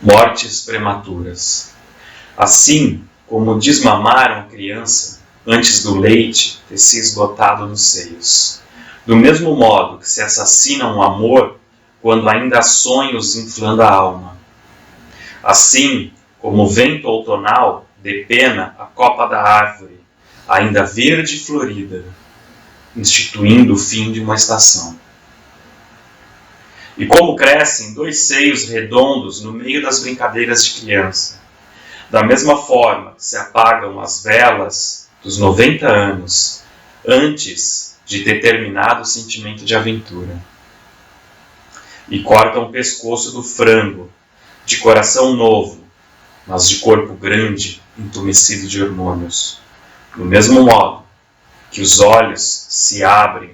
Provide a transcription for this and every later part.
mortes prematuras. Assim como desmamaram a criança antes do leite ter se esgotado nos seios. Do mesmo modo que se assassina um amor quando ainda há sonhos inflando a alma. Assim como o vento outonal depena a copa da árvore, ainda verde e florida, instituindo o fim de uma estação. E como crescem dois seios redondos no meio das brincadeiras de criança, da mesma forma que se apagam as velas dos 90 anos antes de ter terminado o sentimento de aventura. E cortam o pescoço do frango, de coração novo, mas de corpo grande, entumecido de hormônios. Do mesmo modo que os olhos se abrem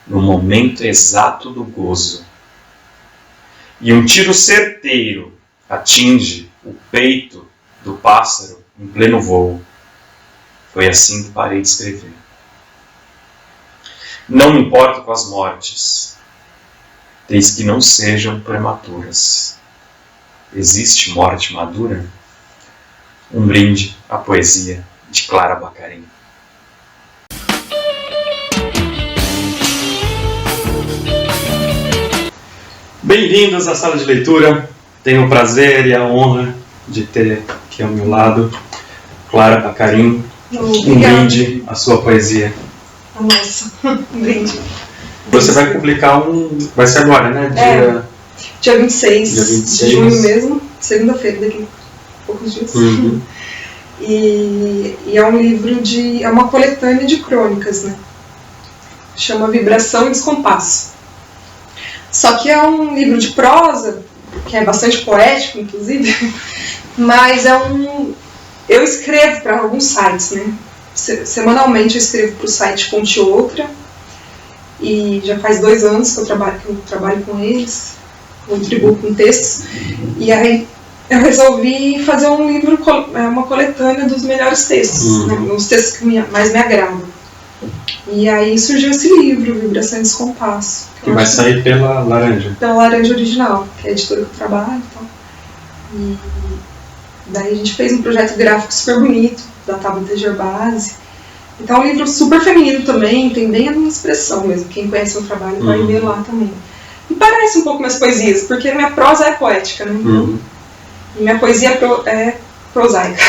no momento exato do gozo. E um tiro certeiro atinge o peito do pássaro em pleno voo. Foi assim que parei de escrever. Não me importo com as mortes, desde que não sejam prematuras. Existe morte madura? Um brinde à poesia de Clara Baccarin. Bem-vindos à sala de leitura. Tenho o prazer e a honra de ter aqui ao meu lado Clara Baccarin. Um brinde à sua poesia. Nossa, um brinde. Você vai publicar vai ser agora, né? Dia 26 de junho mesmo, segunda-feira, daqui a poucos dias. Uhum. E é um livro é uma coletânea de crônicas, né? Chama Vibração e Descompasso. Só que é um livro de prosa, que é bastante poético, inclusive, mas eu escrevo para alguns sites, né? Semanalmente eu escrevo para o site Conte Outra, e já faz 2 anos que eu trabalho com eles, contribuo com textos, e aí eu resolvi fazer um livro, uma coletânea dos melhores textos, né? Os textos que mais me agradam. E aí surgiu esse livro, Vibração e Descompasso. Que vai sair pela Laranja. Pela Laranja Original, que é a editora que eu trabalho e tal. E daí a gente fez um projeto gráfico super bonito, da Tabata Gerbasi. Então é um livro super feminino também, tem bem a minha expressão mesmo. Quem conhece o meu trabalho vai ver lá também. E parece um pouco minhas poesias, porque minha prosa é poética, né? E minha poesia é prosaica.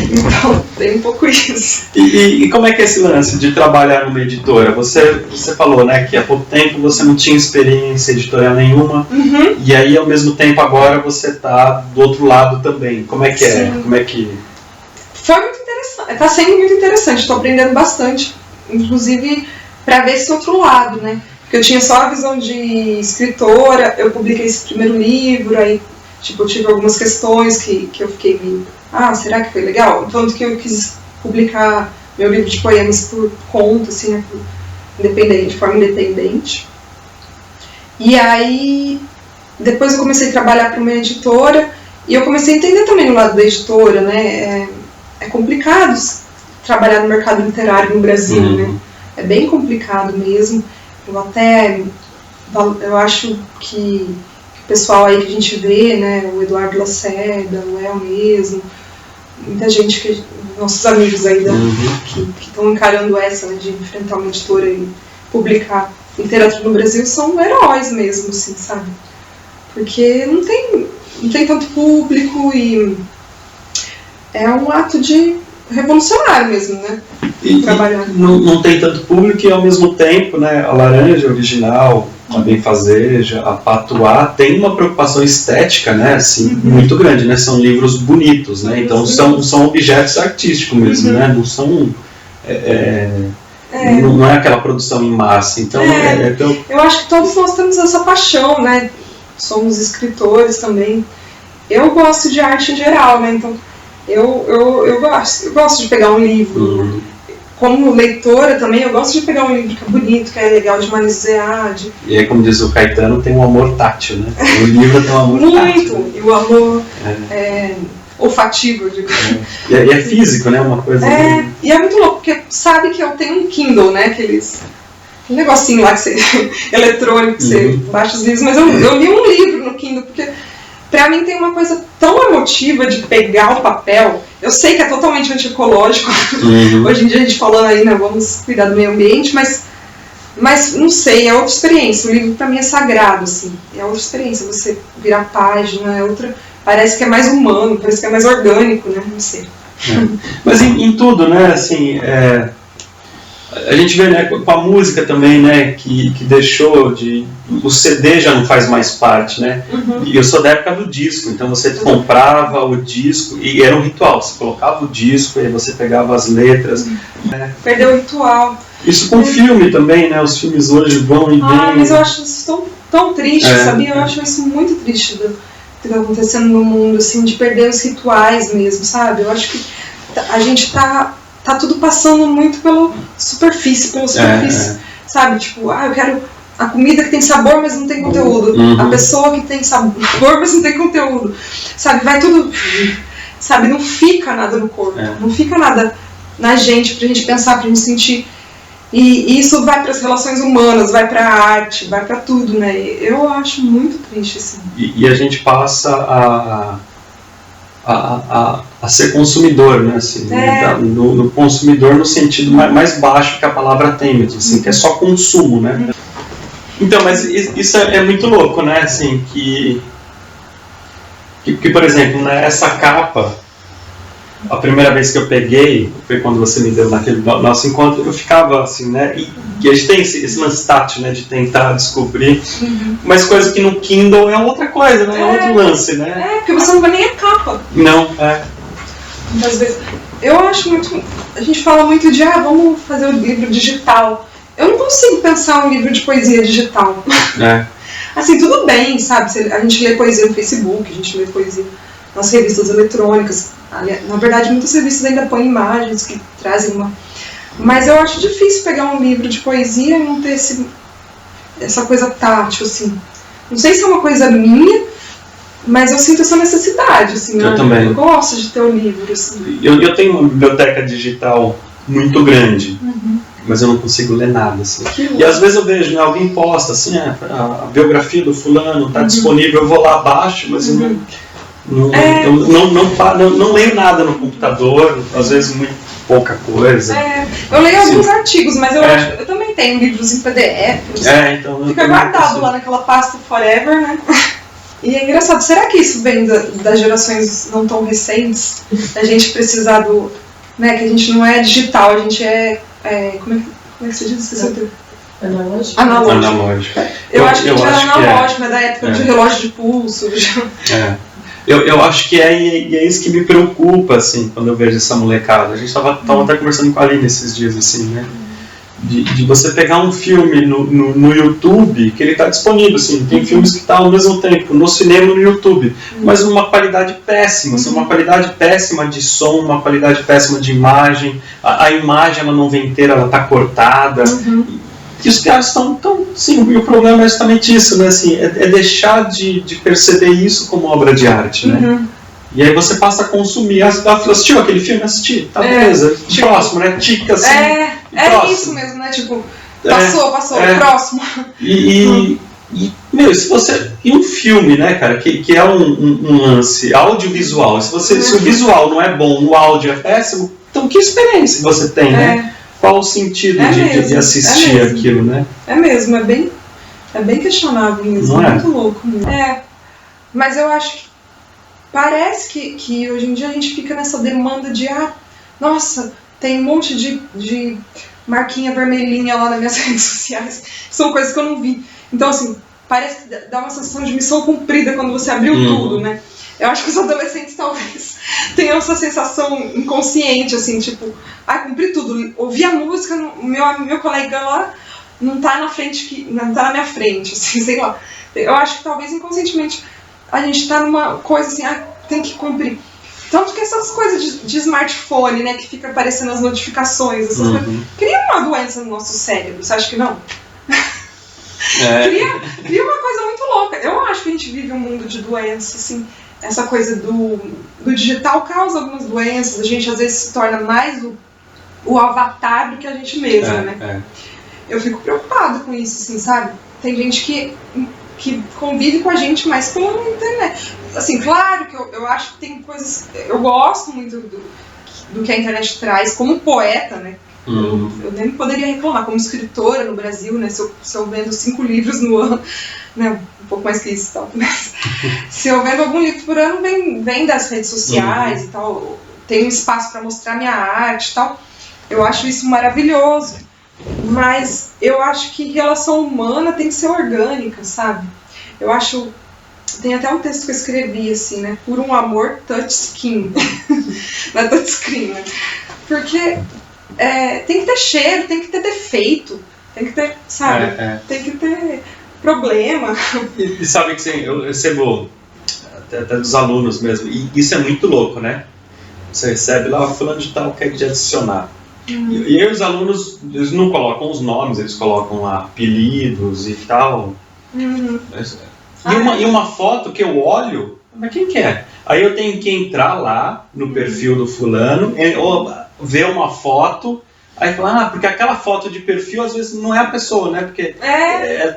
Então, tem um pouco isso. E como é que é esse lance de trabalhar numa editora? Você falou, né, que há pouco tempo você não tinha experiência editorial nenhuma, e aí ao mesmo tempo agora você está do outro lado também. Como é que é? Como é que... Foi muito interessante, está sendo muito interessante, estou aprendendo bastante, inclusive para ver esse outro lado, né? Porque eu tinha só a visão de escritora, eu publiquei esse primeiro livro, aí eu tive algumas questões que eu fiquei meio, será que foi legal? Tanto que eu quis publicar meu livro de poemas por conta, assim, né, de forma independente. E aí, depois eu comecei a trabalhar para uma editora, e eu comecei a entender também o lado da editora, né? É complicado trabalhar no mercado literário no Brasil, né? É bem complicado mesmo. Eu acho que o pessoal aí que a gente vê, né, o Eduardo Lacerda, o El mesmo, muita gente, nossos amigos aí que estão encarando essa, né, de enfrentar uma editora e publicar literatura no Brasil, são heróis mesmo, assim, sabe? Porque não tem tanto público e é um ato de revolucionário mesmo, né? Trabalhar. Não tem tanto público e ao mesmo tempo, né, a Laranja Original, a Benfazeja, a Patuá tem uma preocupação estética, né, assim, muito grande, né? São livros bonitos, né? Então são objetos artísticos mesmo, né? Não são não é aquela produção em massa. Então eu acho que todos nós temos essa paixão, né? Somos escritores também. Eu gosto de arte em geral, né? Então eu gosto de pegar um livro. Como leitora também, eu gosto de pegar um livro que é bonito, que é legal de manusear. E aí, como diz o Caetano, tem um amor tátil, né? O livro tem um amor tátil. Muito! E o amor olfativo, eu digo. E é físico, né? Uma coisa... E é muito louco, porque sabe que eu tenho um Kindle, né? Aquele negocinho lá que você... eletrônico, que você baixa os livros. Mas eu li um livro no Kindle, porque pra mim tem uma coisa tão emotiva de pegar o papel. Eu sei que é totalmente antiecológico. Hoje em dia a gente falando aí, né, vamos cuidar do meio ambiente, mas não sei, é outra experiência. O livro pra mim é sagrado, assim. É outra experiência, você virar página, é outra... Parece que é mais humano, parece que é mais orgânico, né? Não sei. Mas em tudo, né, assim, a gente vê, né, com a música também, né, que deixou de... O CD já não faz mais parte, né? E eu sou da época do disco, então você comprava o disco e era um ritual. Você colocava o disco e aí você pegava as letras. Né? Perdeu o ritual. Isso com filme também, né? Os filmes hoje vão e vêm. Mas eu acho isso tão triste, sabia? Eu acho isso muito triste do que está acontecendo no mundo, assim, de perder os rituais mesmo, sabe? Eu acho que a gente tá tudo passando muito pela superfície, sabe? Tipo, eu quero a comida que tem sabor, mas não tem conteúdo. A pessoa que tem sabor, mas não tem conteúdo. Sabe? Vai tudo... Sabe? Não fica nada no corpo. Não fica nada na gente, pra gente pensar, pra gente sentir. E isso vai para as relações humanas, vai para a arte, vai para tudo, né? Eu acho muito triste, assim. E a gente passa a ser consumidor, né? Assim, no consumidor no sentido mais baixo que a palavra tem mesmo, assim, que é só consumo, né? Então, mas isso é muito louco, né? Assim, que por exemplo, né, essa capa, a primeira vez que eu peguei, foi quando você me deu naquele nosso encontro, eu ficava assim, né? E a gente tem esse lance tátil, né? De tentar descobrir. Mas coisa que no Kindle é outra coisa, né? É outro lance, né? Porque você não vê nem a capa. Não, Muitas vezes. Eu acho muito... A gente fala muito de, vamos fazer o livro digital. Eu não consigo pensar um livro de poesia digital. Assim, tudo bem, sabe? A gente lê poesia no Facebook, a gente lê poesia nas revistas eletrônicas. Na verdade, muitas revistas ainda põem imagens que trazem uma... Mas eu acho difícil pegar um livro de poesia e não ter essa coisa tátil, assim. Não sei se é uma coisa minha, mas eu sinto essa necessidade, assim. Eu também. Eu gosto de ter um livro, assim. Eu tenho uma biblioteca digital muito grande, mas eu não consigo ler nada, assim. E às vezes eu vejo, né, alguém posta, assim, a biografia do fulano está disponível, eu vou lá abaixo, mas eu não leio nada no computador, às vezes muito pouca coisa. Eu leio alguns artigos, mas eu também tenho livros em PDF. Então fica guardado lá naquela pasta forever, né? E é engraçado, será que isso vem das gerações não tão recentes? A gente precisar do... Né, que a gente não é digital, a gente como é que se diz? Analógico. Eu acho que a gente era analógico, da época de relógio de pulso. Eu acho que e é isso que me preocupa, assim, quando eu vejo essa molecada. A gente tava até conversando com a Aline esses dias, assim, né? De você pegar um filme no YouTube, que ele está disponível, assim, tem filmes que estão ao mesmo tempo no cinema e no YouTube, mas uma qualidade péssima, assim, uma qualidade péssima de som, uma qualidade péssima de imagem, a imagem ela não vem inteira, ela está cortada, e os caras estão, sim, e o problema é justamente isso, né, assim, é deixar de perceber isso como obra de arte, né? E aí você passa a consumir. Assistiu aquele filme? Assisti, tá beleza. Tipo, próximo, né? Tica assim. Isso mesmo, né? Tipo, passou, próximo. Meu, se você. E um filme, né, cara, que é um lance audiovisual. Se o visual não é bom, o áudio é péssimo, então que experiência você tem, né? Qual o sentido de assistir aquilo, né? É mesmo, é bem questionável mesmo, não muito louco mesmo. Mas eu acho que parece que hoje em dia a gente fica nessa demanda de nossa, tem um monte de marquinha vermelhinha lá nas minhas redes sociais. São coisas que eu não vi. Então, assim, parece que dá uma sensação de missão cumprida quando você abriu tudo, né? Eu acho que os adolescentes talvez tenham essa sensação inconsciente, assim, tipo, cumpri tudo. Ouvi a música, meu colega lá não tá na frente, não tá na minha frente, assim, sei lá. Eu acho que talvez inconscientemente a gente tá numa coisa assim, tem que cumprir. Tanto que essas coisas de smartphone, né, que fica aparecendo as notificações, essas coisas, cria uma doença no nosso cérebro, você acha que não? Cria uma coisa muito louca. Eu acho que a gente vive um mundo de doenças, assim, essa coisa do digital causa algumas doenças, a gente às vezes se torna mais o avatar do que a gente mesma, né? Eu fico preocupada com isso, assim, sabe? Tem gente que que convive com a gente mais pela internet. Assim, claro que eu acho que tem coisas... Eu gosto muito do que a internet traz como poeta, né? Eu nem poderia reclamar como escritora no Brasil, né? Se eu vendo 5 livros no ano, né? Um pouco mais que isso e tal, mas se eu vendo algum livro por ano, vem das redes sociais e tal, tem um espaço para mostrar minha arte e tal. Eu acho isso maravilhoso, mas eu acho que relação humana tem que ser orgânica, sabe? Eu acho... Tem até um texto que eu escrevi, assim, né? Por um amor touchscreen. Na touchscreen, né? Porque tem que ter cheiro, tem que ter defeito, tem que ter, sabe? Tem que ter problema. E sabe que eu recebo até dos alunos mesmo, e isso é muito louco, né? Você recebe lá, fulano de tal quer te adicionar. E aí os alunos, eles não colocam os nomes, eles colocam lá apelidos e tal. E uma foto que eu olho, mas quem que é? Aí eu tenho que entrar lá no perfil do fulano, ou ver uma foto, aí falar, porque aquela foto de perfil às vezes não é a pessoa, né? Porque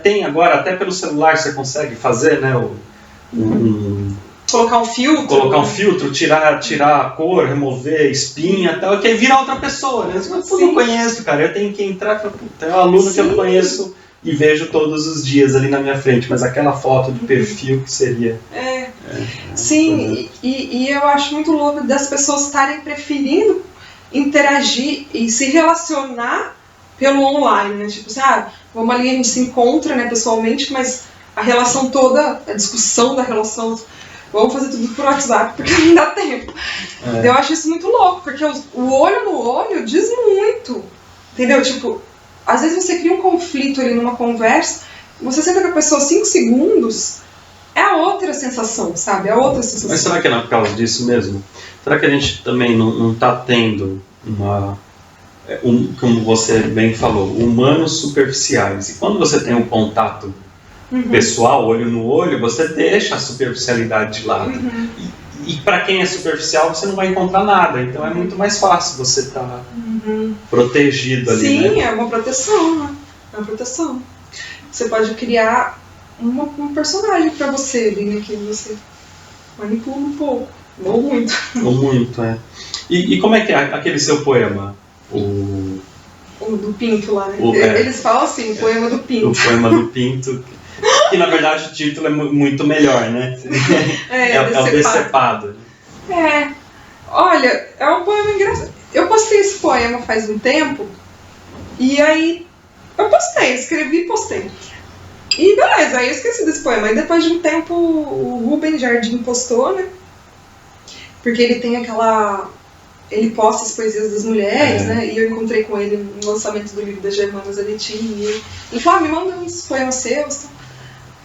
tem agora, até pelo celular você consegue fazer, né? Colocar um filtro. Tirar a cor, remover espinha e tal, que aí vira outra pessoa, né? Eu não conheço, cara, eu tenho que entrar e falar, puta, é um aluno que eu conheço e vejo todos os dias ali na minha frente, mas aquela foto de perfil que seria... Sim, e eu acho muito louco das pessoas estarem preferindo interagir e se relacionar pelo online, né? Tipo assim, vamos ali, a gente se encontra, né, pessoalmente, mas a relação toda, a discussão da relação, vamos fazer tudo por WhatsApp, porque não dá tempo. Eu acho isso muito louco, porque o olho no olho diz muito, entendeu? Tipo, às vezes você cria um conflito ali numa conversa, você senta com a pessoa 5 segundos, é a outra sensação, sabe? É a outra sensação. Mas será que é por causa disso mesmo? Será que a gente também não está tendo como você bem falou, humanos superficiais? E quando você tem um contato pessoal, olho no olho, você deixa a superficialidade de lado. E para quem é superficial, você não vai encontrar nada. Então é muito mais fácil você estar protegido ali. Sim, né? É uma proteção, né? É uma proteção. Você pode criar um personagem para você ali, né? Que você manipula um pouco. Ou muito. Ou muito, E como é que é aquele seu poema? O do Pinto lá, né? Eles falam assim, o poema do Pinto. O poema do Pinto. Que na verdade o título é muito melhor, né? É o Decepado. Olha, é um poema engraçado. Eu postei esse poema faz um tempo, e aí eu escrevi e postei. E beleza, aí eu esqueci desse poema. Aí depois de um tempo o Rubem Jardim postou, né? Porque ele tem ele posta as poesias das mulheres, né? E eu encontrei com ele no lançamento do livro das Germanas Aletim. E ele falou, me manda uns poemas seus.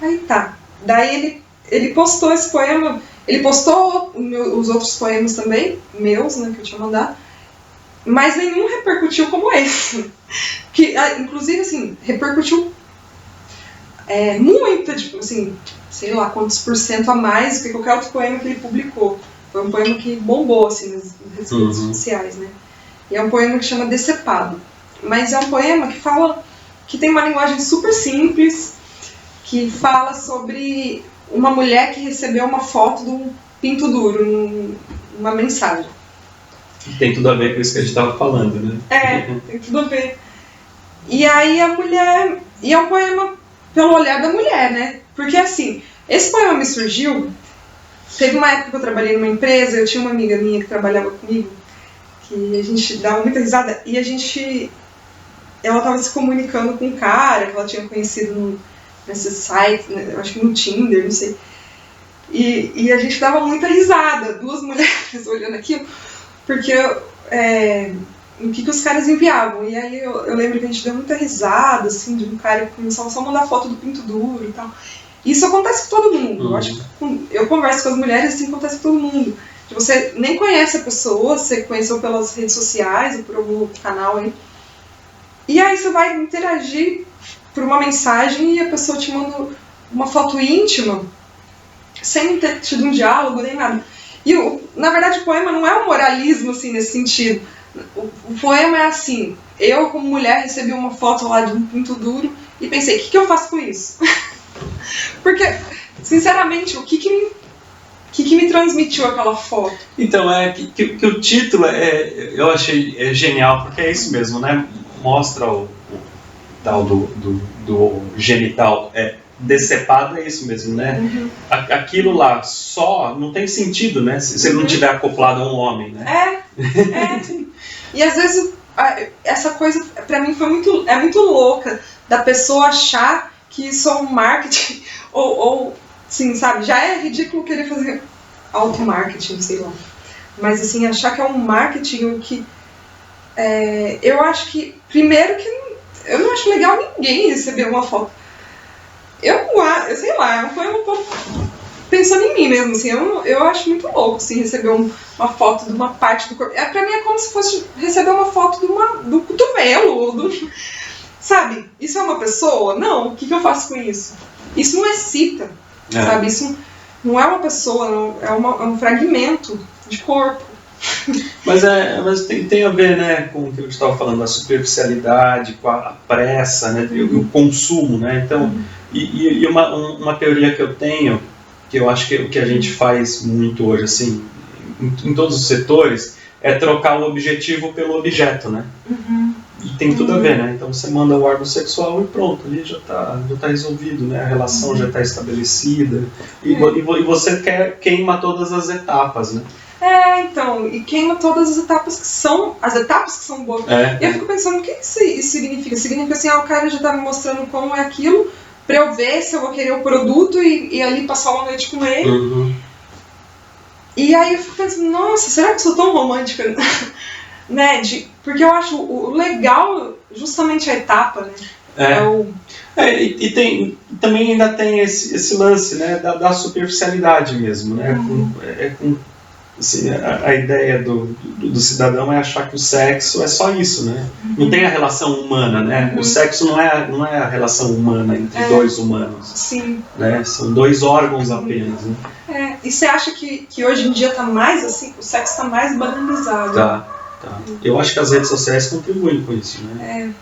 Aí tá. Daí ele postou esse poema. Ele postou os outros poemas também, meus, né? Que eu tinha mandado. Mas nenhum repercutiu como esse. Que, inclusive, assim, repercutiu muito, tipo, assim, sei lá quantos % a mais do que qualquer outro poema que ele publicou. Foi um poema que bombou, assim, nas redes sociais, né? E é um poema que chama Decepado. Mas é um poema que tem uma linguagem super simples, que fala sobre uma mulher que recebeu uma foto de um pinto duro, numa mensagem. Tem tudo a ver com isso que a gente estava falando, né? Tem tudo a ver. E aí a mulher... E é um poema pelo olhar da mulher, né? Porque, assim, esse poema me surgiu... Teve uma época que eu trabalhei numa empresa, eu tinha uma amiga minha que trabalhava comigo, que a gente dava muita risada, e ela estava se comunicando com um cara que ela tinha conhecido nesse site, acho que no Tinder, não sei. E a gente dava muita risada, 2 mulheres olhando aquilo, porque o que os caras enviavam. E aí eu lembro que a gente deu muita risada, assim, de um cara que começava só a mandar foto do pinto duro e tal. Isso acontece com todo mundo. Eu acho que eu converso com as mulheres, assim, acontece com todo mundo. Você nem conhece a pessoa, você conheceu pelas redes sociais ou por algum outro canal aí. E aí você vai interagir por uma mensagem e a pessoa te manda uma foto íntima, sem ter tido um diálogo nem nada. E, na verdade, o poema não é um moralismo, assim, nesse sentido. O poema é assim, eu como mulher recebi uma foto lá de um pinto duro e pensei, o que eu faço com isso? Porque, sinceramente, o que me transmitiu aquela foto? Então, que o título eu achei genial, porque é isso mesmo, né? Mostra o tal do genital decepado, é isso mesmo, né? Uhum. Aquilo lá só não tem sentido, né? Se ele não tiver acoplado a um homem, né? E às vezes essa coisa pra mim foi muito louca da pessoa achar que isso é um marketing ou sim, sabe? Já é ridículo querer fazer auto-marketing, sei lá. Mas assim, achar que é um marketing o que eu acho que primeiro que eu não acho legal ninguém receber uma foto. Eu sei lá, foi um pouco pensando em mim mesmo, assim, eu acho muito louco, assim, receber uma foto de uma parte do corpo. Pra mim é como se fosse receber uma foto do cotovelo, ou sabe? Isso é uma pessoa? Não, o que eu faço com isso? Isso não excita, sabe? Isso não é uma pessoa, não, é um fragmento de corpo. Mas tem a ver, né, com o que eu estava falando, a superficialidade, com a pressa, né, e o consumo, né? Então, e uma teoria que eu tenho, que eu acho que o que a gente faz muito hoje, assim, em todos os setores, é trocar o objetivo pelo objeto, né? E tem tudo a ver, né? Então você manda o órgão sexual e pronto, ali já tá resolvido, né? A relação já está estabelecida. E você queima todas as etapas, né? Então, e queima todas as etapas que são boas. E eu fico pensando, o que isso significa? Significa assim, o cara já tá me mostrando como é aquilo, pra eu ver se eu vou querer o produto e ali passar uma noite com ele. E aí eu fico pensando, nossa, será que eu sou tão romântica? Né? Porque eu acho o legal justamente a etapa, né? E também ainda tem esse lance, né, da superficialidade mesmo, né? Assim, a ideia do cidadão é achar que o sexo é só isso, né? Não tem a relação humana, né? O sexo não é a relação humana entre dois humanos. Sim. Né? São dois órgãos apenas, né? E você acha que hoje em dia tá mais assim, o sexo tá mais banalizado? Tá. Eu acho que as redes sociais contribuem com isso, né?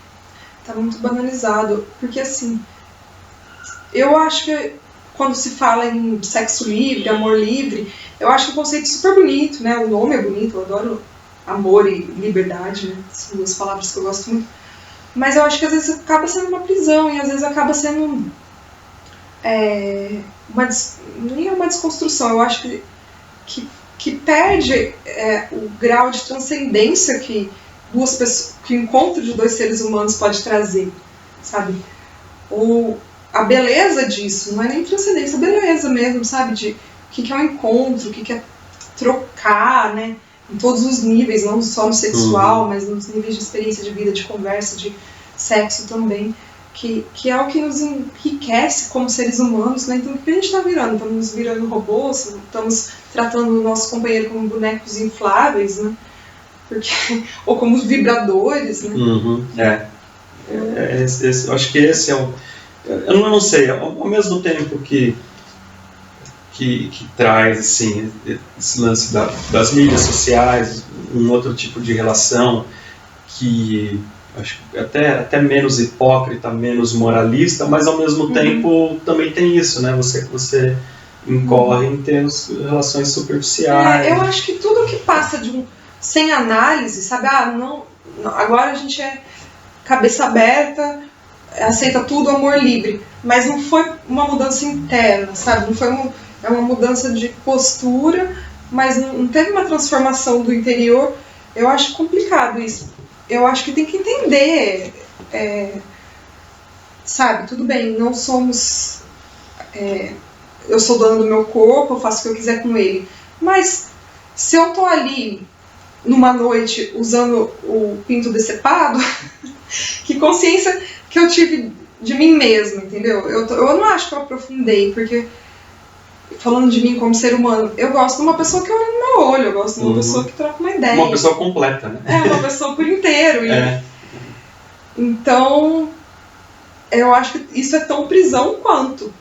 Tá muito banalizado, porque assim, eu acho que quando se fala em sexo livre, amor livre, eu acho que o conceito é super bonito, né? O nome é bonito, eu adoro amor e liberdade, né? São duas palavras que eu gosto muito. Mas eu acho que às vezes acaba sendo uma prisão e às vezes acaba sendo nem é uma desconstrução, eu acho que perde o grau de transcendência que que o encontro de dois seres humanos pode trazer, sabe? Ou a beleza disso, não é nem transcendência, a beleza mesmo, sabe? De o que é um encontro, o que é trocar, né? Em todos os níveis, não só no sexual, mas nos níveis de experiência de vida, de conversa, de sexo também, que é o que nos enriquece como seres humanos, né? Então, o que a gente está virando? Estamos virando robôs, estamos tratando o nosso companheiro como bonecos infláveis, né? Ou como vibradores, né? Eu acho que esse é o... Eu não sei, ao mesmo tempo que traz assim, esse lance das mídias sociais, um outro tipo de relação que acho até menos hipócrita, menos moralista, mas ao mesmo tempo também tem isso, né? Você incorre em termos relações superficiais. Eu acho que tudo que passa sem análise, sabe? Não, agora a gente é cabeça aberta, aceita tudo, amor livre, mas não foi uma mudança interna, sabe? Não foi uma mudança de postura, mas não teve uma transformação do interior. Eu acho complicado isso. Eu acho que tem que entender, sabe? Tudo bem, não somos... eu sou dona do meu corpo, eu faço o que eu quiser com ele, mas se eu tô ali numa noite usando o pinto decepado, que consciência que eu tive de mim mesma, entendeu? Eu não acho que eu aprofundei, porque falando de mim como ser humano, eu gosto de uma pessoa que olha no meu olho, eu gosto de uma pessoa que troca uma ideia. Uma pessoa completa, né? Uma pessoa por inteiro. Então, eu acho que isso é tão prisão quanto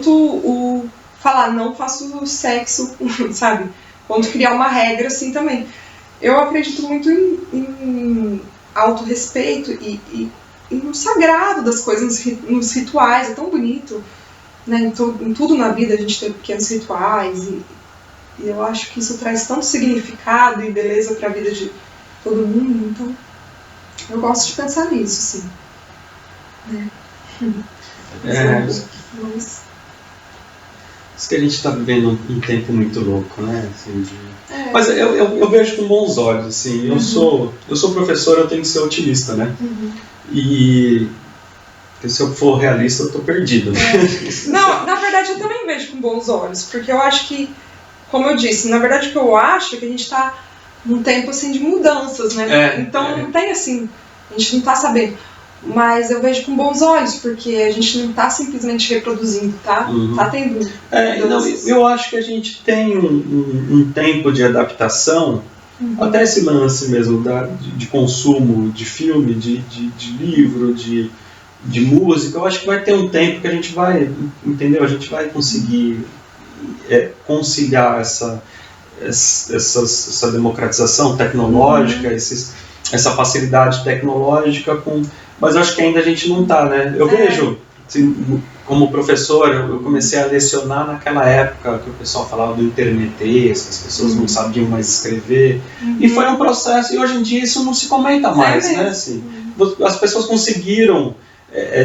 o falar não faço sexo, sabe? Quanto criar uma regra assim também. Eu acredito muito em autorrespeito e no sagrado das coisas, nos rituais, é tão bonito. né, em tudo na vida a gente tem pequenos rituais e eu acho que isso traz tanto significado e beleza para a vida de todo mundo, então eu gosto de pensar nisso, sim. Né? Isso que a gente está vivendo um tempo muito louco, né? Assim, Mas eu vejo com bons olhos, assim. Eu sou professor, eu tenho que ser otimista, né? E se eu for realista, eu tô perdido. Né? Não, na verdade eu também vejo com bons olhos, porque eu acho que, como eu disse, na verdade o que eu acho é que a gente está num tempo assim de mudanças, né? Então não tem assim, a gente não está sabendo. Mas eu vejo com bons olhos, porque a gente não está simplesmente reproduzindo, tá? Tá tendo eu acho que a gente tem um tempo de adaptação, até esse lance mesmo de consumo de filme, de livro, de música. Eu acho que vai ter um tempo que a gente vai, entendeu? A gente vai conseguir conciliar essa democratização tecnológica, essa facilidade tecnológica mas eu acho que ainda a gente não está, né? Eu vejo, assim, como professor, eu comecei a lecionar naquela época que o pessoal falava do internetês, as pessoas não sabiam mais escrever, e foi um processo, e hoje em dia isso não se comenta mais, né? Assim, as pessoas conseguiram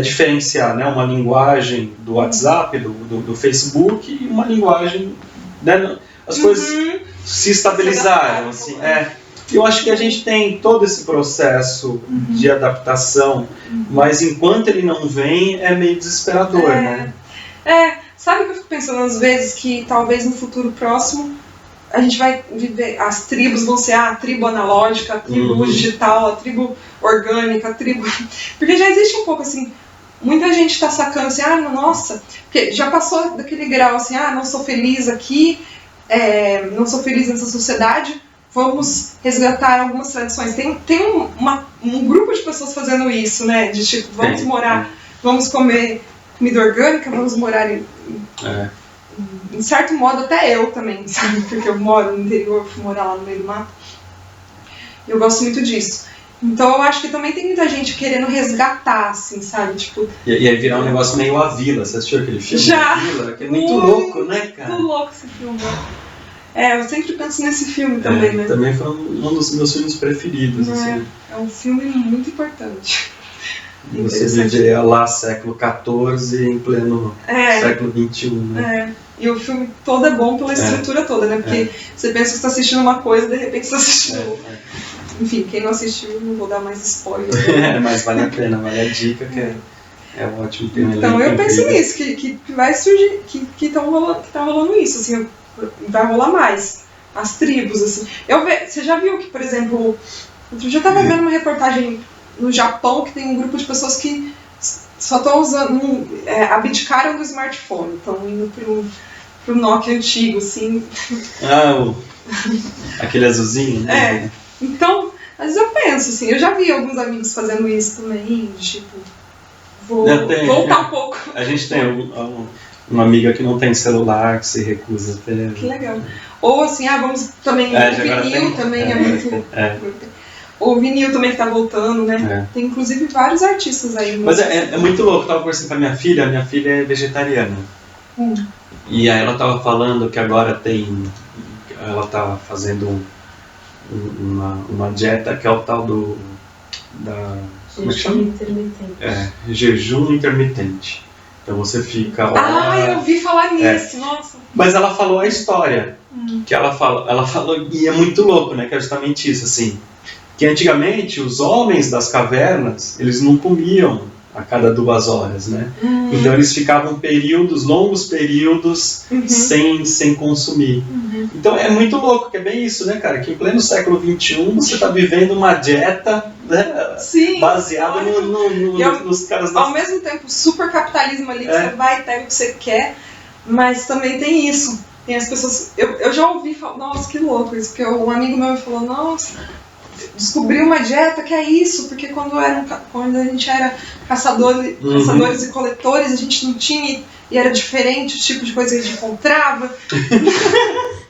diferenciar, né, uma linguagem do WhatsApp, do Facebook, e uma linguagem, né, as coisas se estabilizaram, assim, Eu acho que a gente tem todo esse processo de adaptação, mas enquanto ele não vem, é meio desesperador, né? Sabe o que eu fico pensando às vezes? Que talvez no futuro próximo a gente vai viver, as tribos vão ser a tribo analógica, a tribo digital, a tribo orgânica, a tribo... Porque já existe um pouco assim, muita gente está sacando assim, nossa, porque já passou daquele grau assim, não sou feliz aqui, não sou feliz nessa sociedade, vamos resgatar algumas tradições. Tem um grupo de pessoas fazendo isso, né? De tipo, vamos morar, vamos comer comida orgânica, vamos morar em certo modo, até eu também, sabe? Porque eu moro no interior, fui morar lá no meio do mato. Eu gosto muito disso. Então eu acho que também tem muita gente querendo resgatar, assim, sabe? Tipo, e aí virar um negócio meio A Vila. Você assistiu aquele filme? Já! A Vila, que é muito louco, né, cara? Muito louco esse filme. Eu sempre penso nesse filme também, né? Também foi um dos meus filmes preferidos, assim. É um filme muito importante. Você viveria lá século XIV em pleno século XXI, né? E o filme todo é bom pela estrutura toda, né? Porque você pensa que está assistindo uma coisa e de repente você está assistindo outra. Enfim, quem não assistiu, não vou dar mais spoiler. Mas vale a pena, vale a dica, que é ótimo ter um Então eu penso nisso, que vai surgir, que tá rolando isso, assim, vai rolar mais. As tribos, assim. Você já viu que, por exemplo, outro dia eu estava vendo uma reportagem no Japão que tem um grupo de pessoas que só estão usando, abdicaram do smartphone, estão indo pro Nokia antigo, assim. Aquele azulzinho, né? Então, às vezes eu penso, assim, eu já vi alguns amigos fazendo isso também, tipo, voltar um pouco. A gente tem uma amiga que não tem celular, que se recusa a ter. Que legal. Ou assim, vamos também, o vinil também é muito... O vinil também que tá voltando, né? Tem inclusive vários artistas aí. Mas é muito louco, eu tava conversando com a minha filha é vegetariana. E aí ela tava falando que agora ela tá fazendo uma dieta que é o tal como é que chama? Intermitente. Jejum intermitente. Então você fica... eu ouvi falar nisso, nossa. Mas ela falou a história. Que ela falou, e é muito louco, né? Que é justamente isso, assim. Que antigamente os homens das cavernas, eles não comiam a cada 2 horas, né? Então eles ficavam longos períodos sem consumir. Então é muito louco, que é bem isso, né, cara? Que em pleno século XXI você está vivendo uma dieta, né? Sim, baseada nos caras ao mesmo tempo, super capitalismo ali, que você vai e pega o que você quer, mas também tem isso. Tem as pessoas... Eu já ouvi falar, nossa, que louco isso, porque um amigo meu falou, nossa... Descobri uma dieta que é isso, porque quando a gente era caçadores e coletores, a gente não tinha, e era diferente o tipo de coisa que a gente encontrava.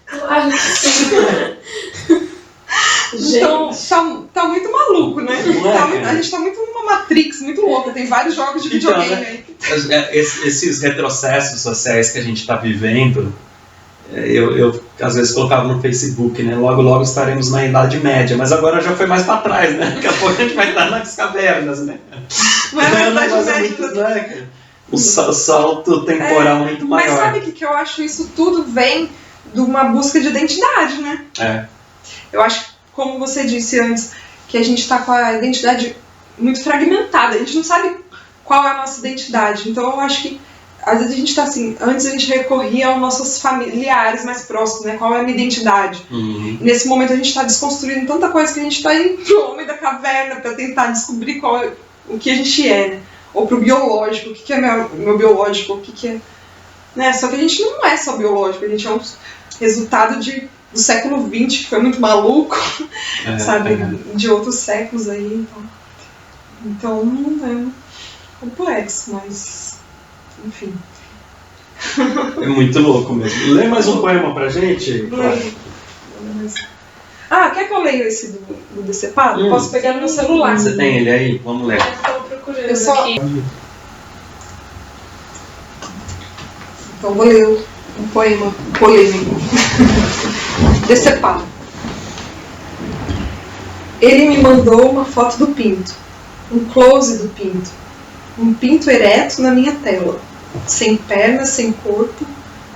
Claro que sim. Então tá muito maluco, né? Não é? A gente tá muito numa Matrix, muito louca. Tem vários jogos de videogame aí. Esses retrocessos sociais que a gente está vivendo, eu às vezes colocava no Facebook, né? Logo estaremos na Idade Média, mas agora já foi mais para trás, né? Daqui a pouco a gente vai estar nas cavernas, né? Mas na Idade Média. Né? O salto temporal muito maior. Mas sabe o que eu acho? Isso tudo vem de uma busca de identidade, né? Eu acho, como você disse antes, que a gente está com a identidade muito fragmentada. A gente não sabe qual é a nossa identidade. Então eu acho que às vezes a gente está assim, antes a gente recorria aos nossos familiares mais próximos, né? Qual é a minha identidade? Uhum. E nesse momento a gente está desconstruindo tanta coisa que a gente está indo pro homem da caverna para tentar descobrir o que a gente é, né? Ou pro biológico, o que é meu biológico, o que é... Né? Só que a gente não é só biológico, a gente é um resultado do século XX, que foi muito maluco, sabe? De outros séculos aí, então é complexo, mas enfim. É muito louco mesmo. Lê mais um poema pra gente? Quer que eu leia esse do Decepado? Posso pegar no meu celular. Você tem ele aí? Vamos ler. Estou procurando aqui. Então vou ler um poema polêmico. Decepado. Ele me mandou uma foto do pinto, um close do pinto, um pinto ereto na minha tela, sem pernas, sem corpo,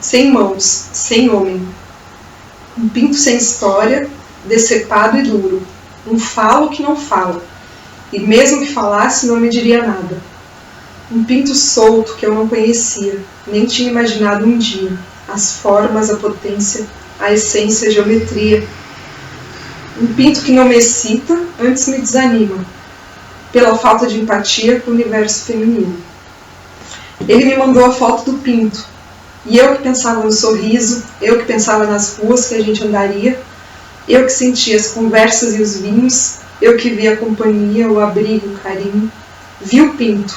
sem mãos, sem homem. Um pinto sem história, decepado e duro, um falo que não fala, e mesmo que falasse não me diria nada. Um pinto solto que eu não conhecia, nem tinha imaginado um dia, as formas, a potência, a essência, a geometria. Um pinto que não me excita, antes me desanima, pela falta de empatia com o universo feminino. Ele me mandou a foto do pinto, e eu que pensava no sorriso, eu que pensava nas ruas que a gente andaria, eu que sentia as conversas e os vinhos, eu que via a companhia, o abrigo, o carinho. Vi o pinto,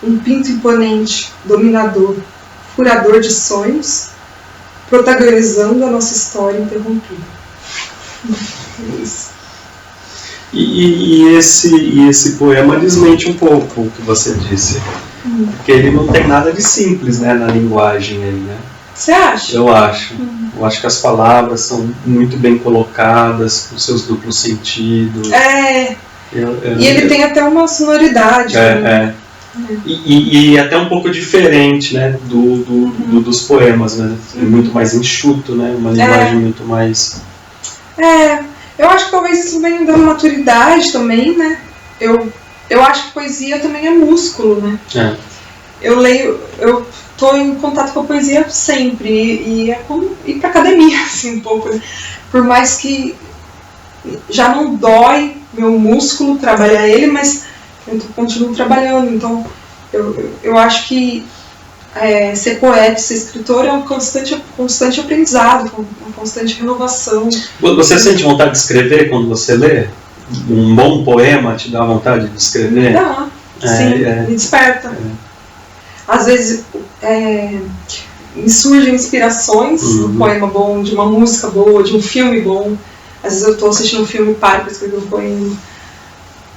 um pinto imponente, dominador, furador de sonhos, protagonizando a nossa história interrompida. Isso. E esse poema desmente um pouco o que você disse. Porque ele não tem nada de simples, né, na linguagem aí, né? Você acha? Eu acho. Eu acho que as palavras são muito bem colocadas, com seus duplos sentidos. E ele tem até uma sonoridade. E até um pouco diferente, né, dos poemas, né? É muito mais enxuto, né? Uma linguagem muito mais... Eu acho que talvez isso venha da maturidade também, né? Eu acho que poesia também é músculo, né? Eu tô em contato com a poesia sempre, e é como ir pra academia, assim, um pouco. Né? Por mais que já não dói meu músculo trabalhar ele, mas eu continuo trabalhando, então eu acho que ser poeta, ser escritor é um constante aprendizado, uma constante renovação. Você sente vontade de escrever quando você lê? Um bom poema te dá vontade de escrever? Dá, sim, me desperta. Às vezes me surgem inspirações de um poema bom, de uma música boa, de um filme bom. Às vezes eu estou assistindo um filme e paro para escrever um poema.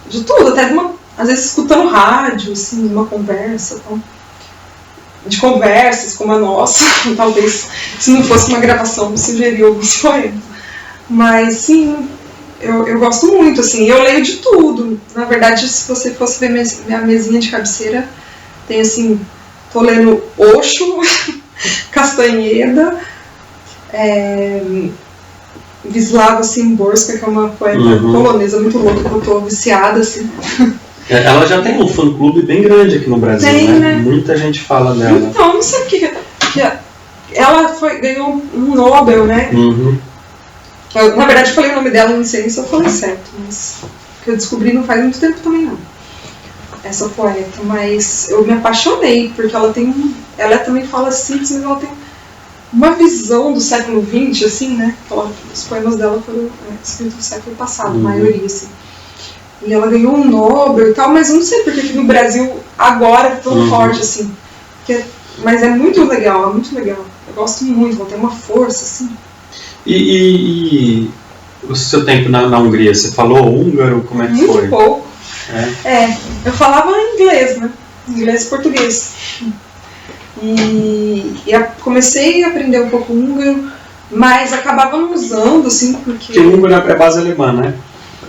De tudo, até às vezes escutando rádio, assim, uma conversa. Então, de conversas como a nossa, talvez se não fosse uma gravação me sugeriria alguns poemas. Mas sim, eu gosto muito, assim, eu leio de tudo. Na verdade, se você fosse ver minha mesinha de cabeceira, tem assim, tô lendo Osho, Castanheda, Wisława Szymborska, que é uma poeta polonesa muito louca, que eu tô viciada, assim. Ela já tem um fã-clube bem grande aqui no Brasil, né? Muita gente fala dela. Então, não sei o que ela ganhou um Nobel, né? Na verdade, eu falei o nome dela, não sei se eu falei certo, mas que eu descobri não faz muito tempo também, não. Essa poeta, mas eu me apaixonei, porque ela também fala simples, mas ela tem uma visão do século XX, assim, né? Os poemas dela foram escritos no século passado, a maioria, assim. E ela ganhou um Nobel e tal, mas eu não sei porque aqui no Brasil agora é tão forte, assim. Mas é muito legal, é muito legal. Eu gosto muito, ela tem uma força, assim. E o seu tempo na Hungria? Você falou húngaro? Como é que muito foi? Muito pouco. Eu falava inglês, né? Inglês e português. E comecei a aprender um pouco húngaro, mas acabava não usando, assim, porque... Porque húngaro é base alemã, né?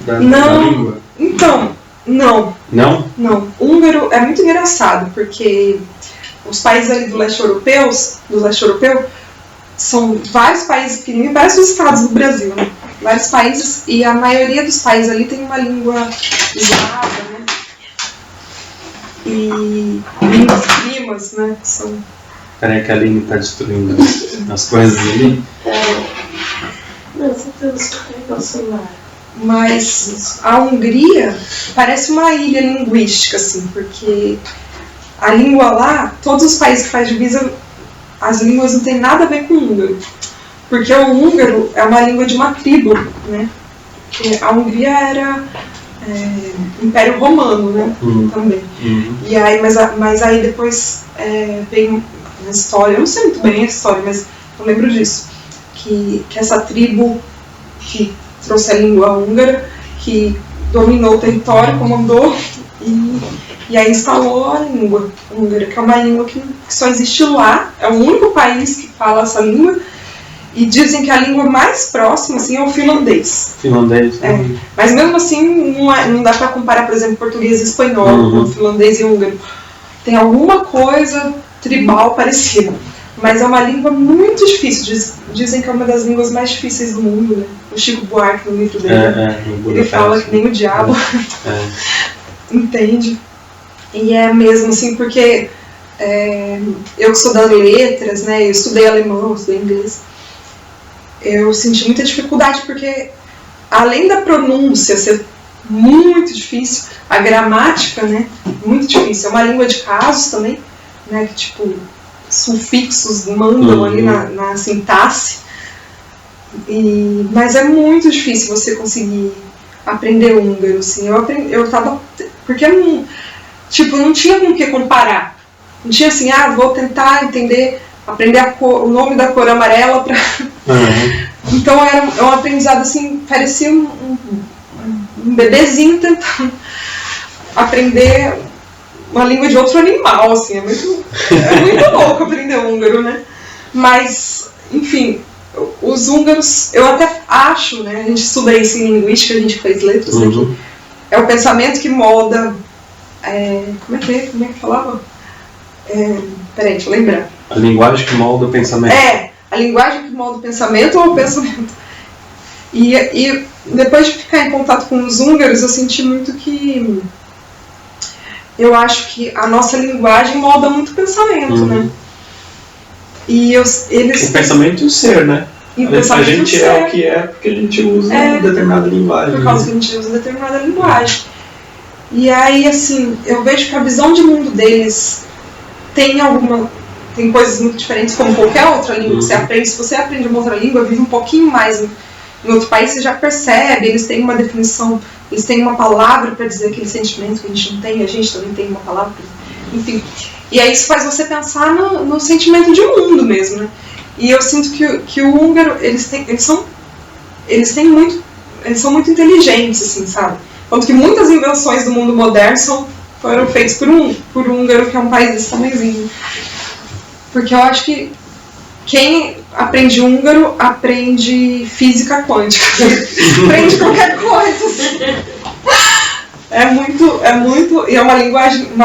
Da língua. Então, não. Não? Não. Húngaro é muito engraçado, porque os países ali do leste europeu, são vários países pequenininhos, vários estados do Brasil, né? Vários países, e a maioria dos países ali tem uma língua eslava, né? E línguas primas, né? Que são... Peraí que a Aline está destruindo as coisas ali. Não, você tem o celular. Mas a Hungria parece uma ilha linguística, assim, porque a língua lá, todos os países que fazem divisa, as línguas não tem nada a ver com o húngaro. Porque o húngaro é uma língua de uma tribo, né? Porque a Hungria era Império Romano, né? Também. E aí, mas aí depois vem uma história, eu não sei muito bem a história, mas eu lembro disso, que essa tribo que trouxe a língua húngara, que dominou o território, comandou e aí instalou a língua húngara, que é uma língua que só existe lá, é o único país que fala essa língua, e dizem que a língua mais próxima assim, é o finlandês. Finlandês? Mas mesmo assim, não dá para comparar, por exemplo, português e espanhol, com finlandês e húngaro. Tem alguma coisa tribal parecida. Mas é uma língua muito difícil. Dizem que é uma das línguas mais difíceis do mundo, né? O Chico Buarque, no livro dele, ele fala que nem o diabo entende. E é mesmo assim, porque eu que sou das letras, né? Eu estudei alemão, eu estudei inglês. Eu senti muita dificuldade, porque além da pronúncia ser muito difícil, a gramática, né? Muito difícil. É uma língua de casos também, né? Que tipo... sufixos mandam ali na sintaxe, mas é muito difícil você conseguir aprender húngaro, assim. Eu tava, porque não tinha com o que comparar, não tinha assim, vou tentar aprender o nome da cor amarela pra... Então era um aprendizado assim, parecia um bebezinho tentando aprender uma língua de outro animal, assim, é muito louco aprender húngaro, né? Mas, enfim, os húngaros, eu até acho, né, a gente estuda isso em linguística, a gente fez letras aqui, é o pensamento que molda, como é que falava? Peraí, deixa eu lembrar. A linguagem que molda o pensamento. A linguagem que molda o pensamento ou o pensamento. E depois de ficar em contato com os húngaros, eu senti muito que... Eu acho que a nossa linguagem molda muito o pensamento, né? E eles... O pensamento e o ser, né? A gente o que é porque a gente usa determinada linguagem. Por causa que a gente usa determinada linguagem. E aí, assim, eu vejo que a visão de mundo deles tem coisas muito diferentes, como qualquer outra língua que você aprende. Se você aprende uma outra língua, vive um pouquinho mais em outro país, você já percebe, eles têm uma definição... Eles têm uma palavra para dizer aquele sentimento que a gente não tem, a gente também tem uma palavra, enfim. E aí isso faz você pensar no sentimento de mundo mesmo, né? E eu sinto que o húngaro, eles são muito inteligentes, assim, sabe? Tanto que muitas invenções do mundo moderno foram feitas por húngaro, que é um país desse tamanhozinho. Porque eu acho que quem aprende húngaro aprende física quântica. Aprende qualquer coisa. Assim. E é uma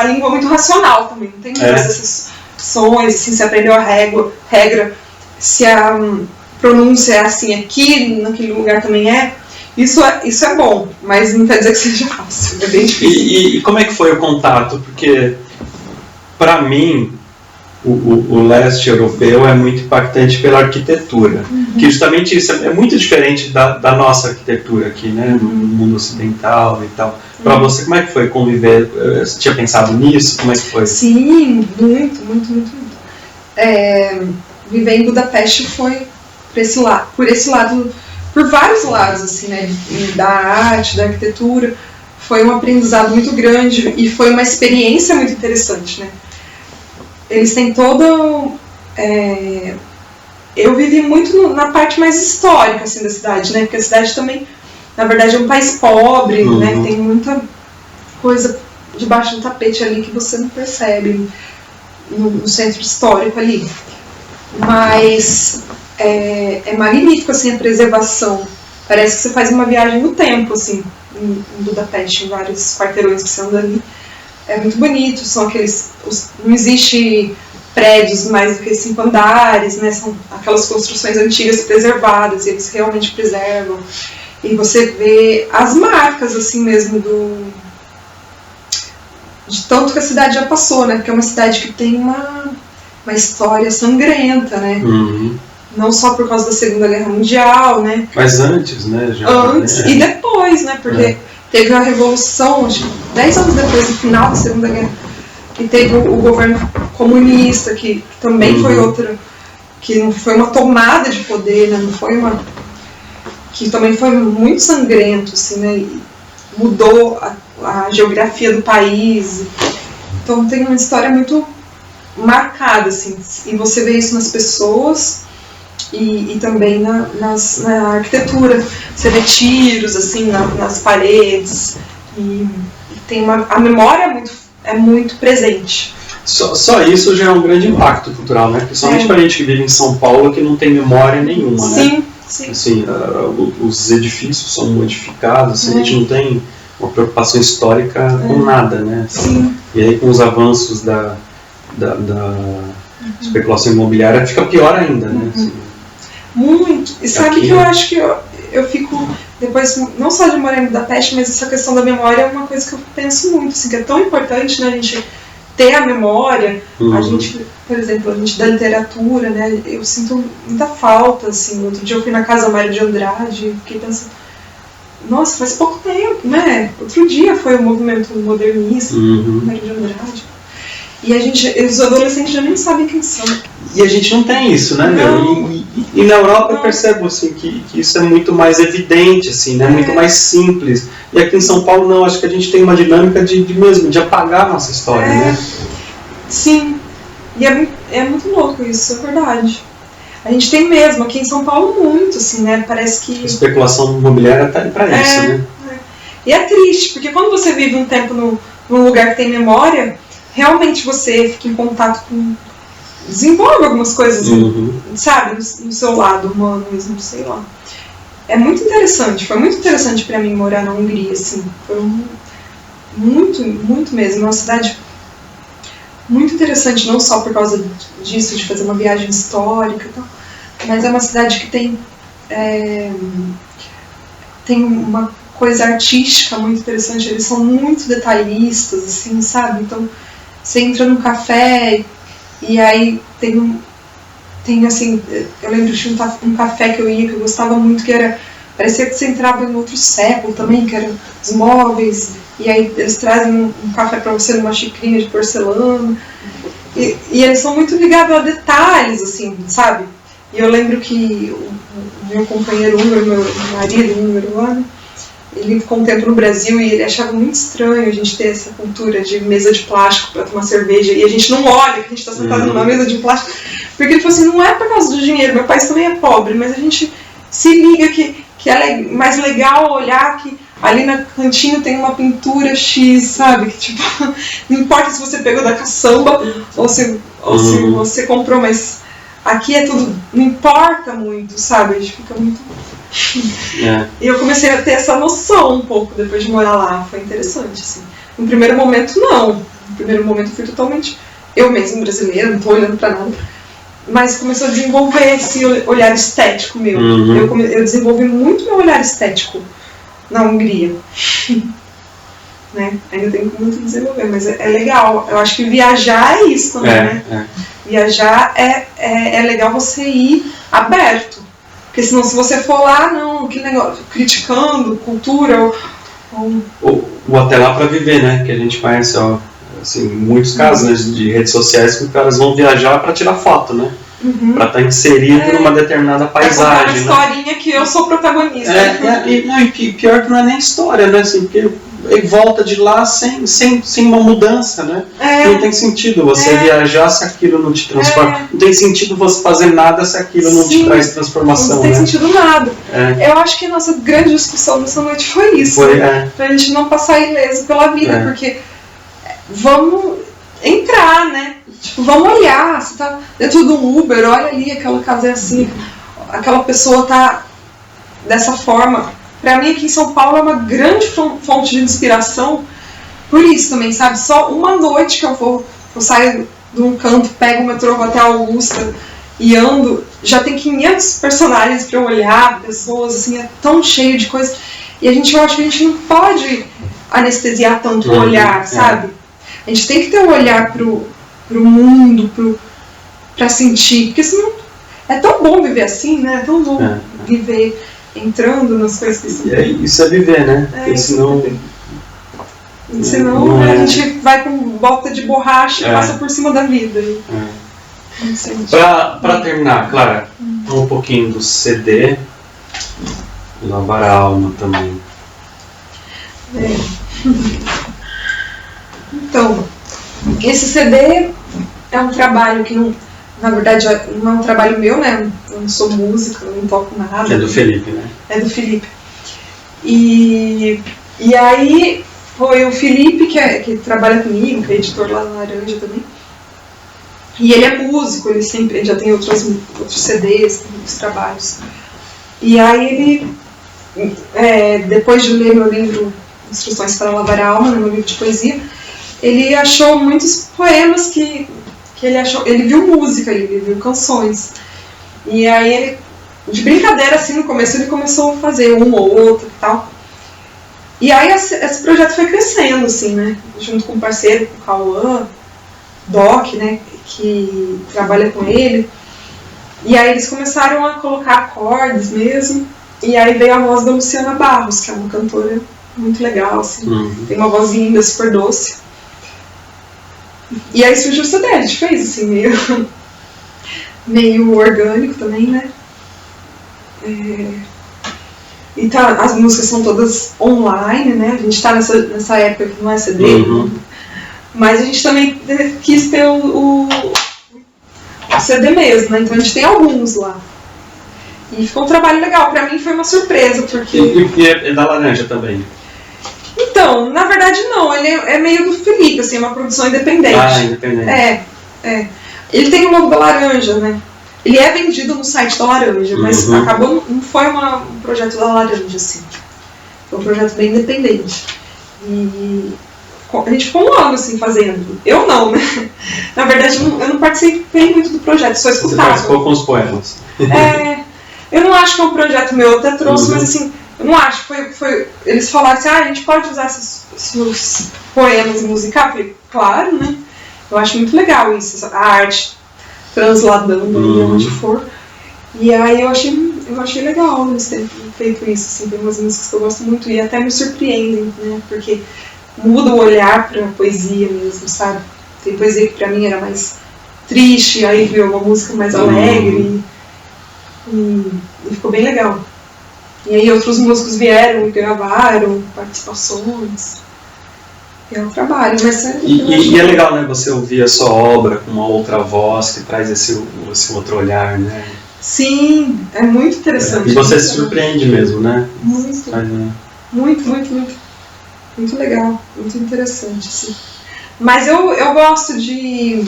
língua muito racional também. Não tem muitas exceções, assim, se aprendeu a regra, se a pronúncia é assim aqui, naquele lugar também é. Isso é bom, mas não quer dizer que seja fácil, é bem difícil. E como é que foi o contato? Porque, para mim, o leste europeu é muito impactante pela arquitetura, que justamente isso é muito diferente da nossa arquitetura aqui, né, no mundo ocidental e tal. Para você, como é que foi conviver? Você tinha pensado nisso? Como é que foi? Sim, muito. Viver em Budapeste foi por esse lado, por vários lados, assim, né, da arte, da arquitetura. Foi um aprendizado muito grande e foi uma experiência muito interessante, né. Eles têm todo eu vivi muito na parte mais histórica assim, da cidade, né? Porque a cidade também, na verdade, é um país pobre, né? Tem muita coisa debaixo do tapete ali que você não percebe no centro histórico ali. Mas é magnífico assim, a preservação. Parece que você faz uma viagem no tempo, assim, em Budapeste, em vários quarteirões que você anda ali. É muito bonito, são aqueles... não existe prédios mais do que 5 andares, né? São aquelas construções antigas preservadas, e eles realmente preservam. E você vê as marcas, assim mesmo, de tanto que a cidade já passou, né? Porque é uma cidade que tem uma história sangrenta, né? Não só por causa da Segunda Guerra Mundial, né? Mas antes, né? Antes e depois, né? Porque teve a Revolução, acho que 10 anos depois, no final da Segunda Guerra, que teve o governo comunista, que também foi outra, que não foi uma tomada de poder, né? Não foi uma... que também foi muito sangrento, assim, né? E mudou a geografia do país. Então tem uma história muito marcada, assim, e você vê isso nas pessoas e também na arquitetura. Você vê tiros, assim, nas paredes, e tem a memória é muito presente. Só isso já é um grande impacto cultural, né? Principalmente para a gente que vive em São Paulo, que não tem memória nenhuma, né? Sim. Assim, os edifícios são modificados, a gente não tem uma preocupação histórica com nada, né? Sim. E aí com os avanços da especulação imobiliária fica pior ainda, né? Assim, muito. E sabe que eu acho que eu fico, depois, não só de morar em Budapeste, mas essa questão da memória é uma coisa que eu penso muito, assim, que é tão importante, né, a gente ter a memória. A gente, por exemplo, a gente da literatura, né, eu sinto muita falta, assim. Outro dia eu fui na Casa Mário de Andrade e fiquei pensando, nossa, faz pouco tempo, né? Outro dia foi o movimento modernista, Mário de Andrade. E os adolescentes já nem sabem quem são. E a gente não tem isso, né, meu? E na Europa eu percebo, assim, que isso é muito mais evidente, assim, né? Muito mais simples. E aqui em São Paulo não, acho que a gente tem uma dinâmica de apagar a nossa história, né? Sim. E é muito louco isso, é verdade. A gente tem mesmo, aqui em São Paulo, muito, assim, né? Parece que... A especulação imobiliária tá aí pra isso, né? E é triste, porque quando você vive um tempo num lugar que tem memória, realmente você fica em contato com... desenvolve algumas coisas, sabe? No seu lado humano mesmo, sei lá. É muito interessante, foi muito interessante pra mim morar na Hungria, assim. Foi muito, muito mesmo. É uma cidade muito interessante, não só por causa disso, de fazer uma viagem histórica e tal, mas é uma cidade que tem uma coisa artística muito interessante. Eles são muito detalhistas, assim, sabe? Então, você entra num café e aí tem assim, eu lembro de um café que eu ia, que eu gostava muito, que parecia que você entrava em outro século também, que eram os móveis, e aí eles trazem um café para você numa xicrinha de porcelana, e eles são muito ligados a detalhes, assim, sabe? E eu lembro que o meu companheiro húngaro, meu marido húngaro lá, né, ele ficou um tempo no Brasil e ele achava muito estranho a gente ter essa cultura de mesa de plástico para tomar cerveja, e a gente não olha que a gente está sentado numa mesa de plástico, porque ele falou assim, não é por causa do dinheiro, meu país também é pobre, mas a gente se liga que é mais legal olhar que ali na cantinho tem uma pintura X, sabe? Que tipo, não importa se você pegou da caçamba ou se você comprou, mas aqui é tudo, não importa muito, sabe? A gente fica muito... E eu comecei a ter essa noção um pouco depois de morar lá, foi interessante, assim. No primeiro momento, não. No primeiro momento eu fui totalmente eu mesmo, brasileira, não tô olhando pra nada. Mas começou a desenvolver esse olhar estético meu. Eu desenvolvi muito meu olhar estético na Hungria. Né? Ainda tenho muito a desenvolver, mas é legal. Eu acho que viajar é isso também, né? Viajar é legal você ir aberto. Porque senão, se você for lá, não, que negócio, criticando cultura ou até lá para viver, né? Que a gente conhece, ó, assim, muitos casos, né, de redes sociais que os caras vão viajar para tirar foto, né? Para estar inserido numa determinada paisagem. É uma historinha que que eu sou protagonista. E pior que não é nem história, né? Assim, porque ele volta de lá sem uma mudança, né? Não tem sentido você viajar se aquilo não te transforma. Não tem sentido você fazer nada se aquilo não te traz transformação. Não tem sentido nada. Eu acho que a nossa grande discussão nessa noite foi isso. Pra gente não passar ileso pela vida, porque vamos entrar, né? Tipo, vamos olhar, você tá dentro de um Uber, olha ali, aquela casa é assim, aquela pessoa tá dessa forma. Pra mim aqui em São Paulo é uma grande fonte de inspiração por isso também, sabe? Só uma noite que eu saio de um canto, pego o metrô, vou até a Augusta e ando, já tem 500 personagens pra eu olhar, pessoas, assim, é tão cheio de coisas. E eu acho que a gente não pode anestesiar tanto o olhar, sabe? A gente tem que ter um olhar pro mundo, pra sentir, porque senão é tão bom viver assim, né? É tão bom viver entrando nas coisas que são. Isso é viver, né? Porque senão a gente vai com bota de borracha e passa por cima da vida. Pra terminar, Clara, um pouquinho do CD, Lavar a Alma também. Então, esse CD é um trabalho que não, na verdade, não é um trabalho meu, né? Eu não sou música, eu não toco nada. É do Felipe, né? É do Felipe. E aí foi o Felipe que trabalha comigo, que é editor lá na Laranja também. E ele é músico, ele já tem outros CDs, tem muitos trabalhos. E aí ele, depois de ler meu livro Instruções para Lavar a Alma, meu livro de poesia, ele achou muitos poemas que ele achou, ele viu música, ele viu canções. E aí ele, de brincadeira assim, no começo ele começou a fazer um ou outro e tal. E aí esse projeto foi crescendo, assim, né? Junto com um parceiro, com o Cauã, Doc, né? Que trabalha com ele. E aí eles começaram a colocar acordes mesmo. E aí veio a voz da Luciana Barros, que é uma cantora muito legal, assim. Tem uma voz linda, super doce. E aí surgiu o CD, a gente fez assim, meio orgânico também, né? E as músicas são todas online, né? A gente tá nessa época que não é CD, mas a gente também quis ter o CD mesmo, né? Então a gente tem alguns lá. E ficou um trabalho legal, pra mim foi uma surpresa, porque... E é da Laranja também? Então, na verdade não, ele é meio do Felipe, assim, é uma produção independente. Independente. Ele tem o logo da Laranja, né? Ele é vendido no site da Laranja, mas acabou, não foi um projeto da Laranja, assim. Foi um projeto bem independente. E a gente ficou um ano, assim, fazendo. Eu não, né? Na verdade, eu não participei muito do projeto, só escutava. Você participou com os poemas. Eu não acho que é um projeto meu, eu até trouxe, mas assim, eu não acho, eles falaram assim, a gente pode usar esses poemas musicais? Eu falei, claro, né? Eu acho muito legal isso, a arte transladando ali onde for. E aí eu achei legal eles terem feito isso, assim, tem umas músicas que eu gosto muito e até me surpreendem, né? Porque muda o olhar pra poesia mesmo, sabe? Tem poesia que pra mim era mais triste, aí virou uma música mais alegre e ficou bem legal. E aí outros músicos vieram e gravaram participações. É um trabalho, mas e é legal, né, você ouvir a sua obra com uma outra voz que traz esse outro olhar, né? Sim, é muito interessante. E você se surpreende mesmo, né? Muito. Muito legal, muito interessante, assim. Mas eu gosto de...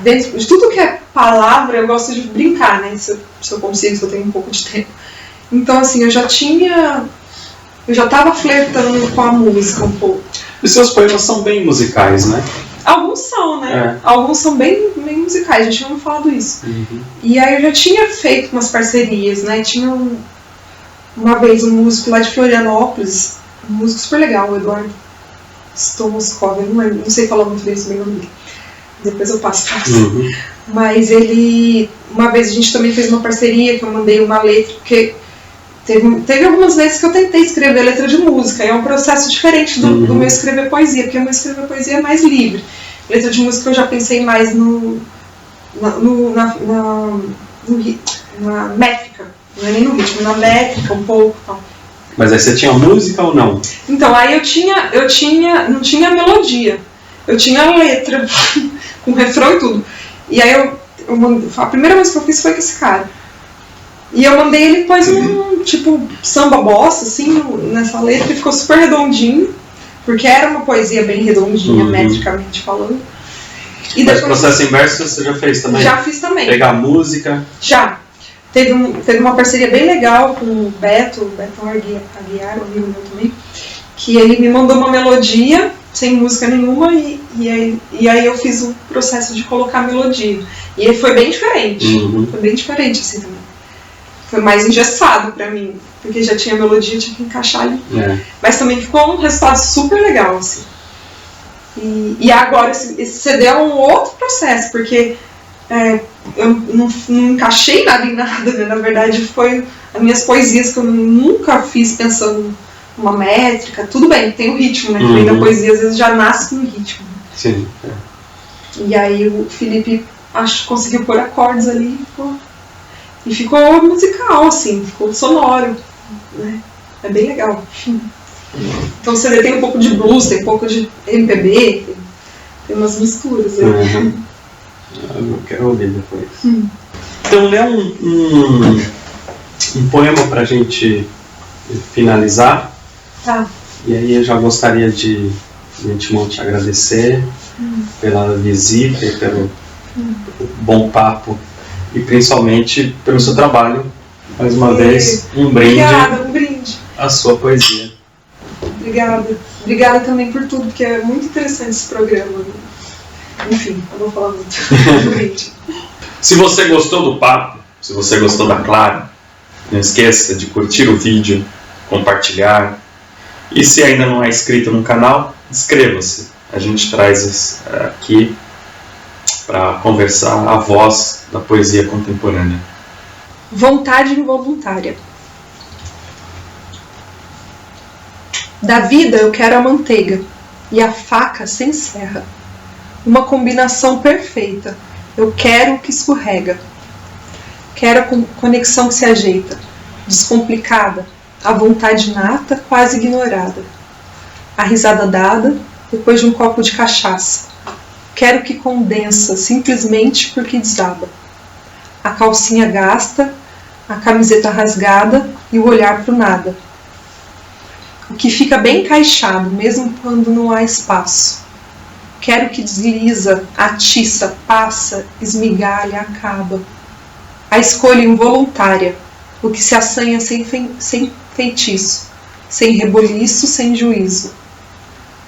dentro de tudo que é palavra, eu gosto de brincar, né? Se eu consigo, se eu tenho um pouco de tempo. Então, assim, eu já estava flertando com a música um pouco. Os seus poemas são bem musicais, né? Alguns são, né? Alguns são bem musicais, a gente não falado isso. E aí eu já tinha feito umas parcerias, né? Tinha uma vez um músico lá de Florianópolis, um músico super legal, o Eduardo Stomoskov, eu não sei falar muito bem sobre o nome dele. Depois eu passo pra você. Mas uma vez a gente também fez uma parceria que eu mandei uma letra, porque teve algumas vezes que eu tentei escrever letra de música, é um processo diferente do meu escrever poesia, porque o meu escrever poesia é mais livre. Letra de música eu já pensei mais na métrica, não é nem no ritmo, na métrica um pouco e tal. Mas aí você tinha música ou não? Então, aí não tinha melodia, eu tinha a letra, com refrão e tudo. E aí a primeira vez que eu fiz foi com esse cara. E eu mandei ele depois um tipo samba bossa, assim, nessa letra, e ficou super redondinho, porque era uma poesia bem redondinha, metricamente falando. E mas depois, processo inverso você já fez também? Já fiz também. Pegar música? Já. Teve uma parceria bem legal com o Beto Aguiar, um amigo meu também, que ele me mandou uma melodia, sem música nenhuma, e aí eu fiz o processo de colocar a melodia. E aí foi bem diferente. Foi bem diferente, assim, também. Foi mais engessado pra mim, porque já tinha melodia, tinha que encaixar ali. Mas também ficou um resultado super legal, assim. E agora, esse CD é um outro processo, porque eu não encaixei nada em nada, né? Na verdade, foi as minhas poesias que eu nunca fiz pensando numa métrica. Tudo bem, tem o ritmo, né? Porque a poesia às vezes já nasce com um ritmo. Sim. E aí o Felipe conseguiu pôr acordes ali e ficou musical, assim, ficou sonoro, né? É bem legal. Então o CD tem um pouco de blues, tem um pouco de MPB, tem umas misturas aí. Eu quero ouvir depois. Então lê um poema pra gente finalizar. Tá. E aí eu já gostaria de antemão te agradecer pela visita e pelo bom papo e principalmente pelo seu trabalho. Mais uma vez, um brinde. Obrigada, um brinde. À sua poesia. Obrigada. Obrigada também por tudo, porque é muito interessante esse programa. Enfim, eu vou falar muito. Um brinde. Se você gostou do papo, se você gostou da Clara, não esqueça de curtir o vídeo, compartilhar. E se ainda não é inscrito no canal, inscreva-se. A gente traz aqui para conversar a voz da poesia contemporânea. Vontade involuntária. Da vida eu quero a manteiga e a faca sem serra. Uma combinação perfeita. Eu quero o que escorrega. Quero a conexão que se ajeita, descomplicada, a vontade nata, quase ignorada. A risada dada depois de um copo de cachaça. Quero que condensa, simplesmente porque desaba. A calcinha gasta, a camiseta rasgada e o olhar pro nada. O que fica bem encaixado, mesmo quando não há espaço. Quero que desliza, atiça, passa, esmigalha, acaba. A escolha involuntária, o que se assanha sem feitiço, sem reboliço, sem juízo.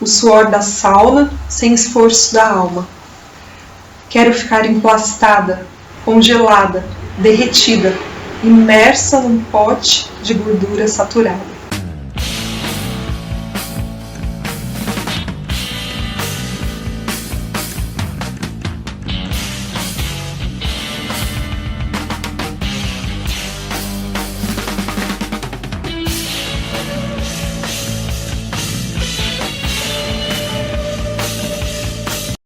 O suor da sauna, sem esforço da alma. Quero ficar emplastada, congelada, derretida, imersa num pote de gordura saturada.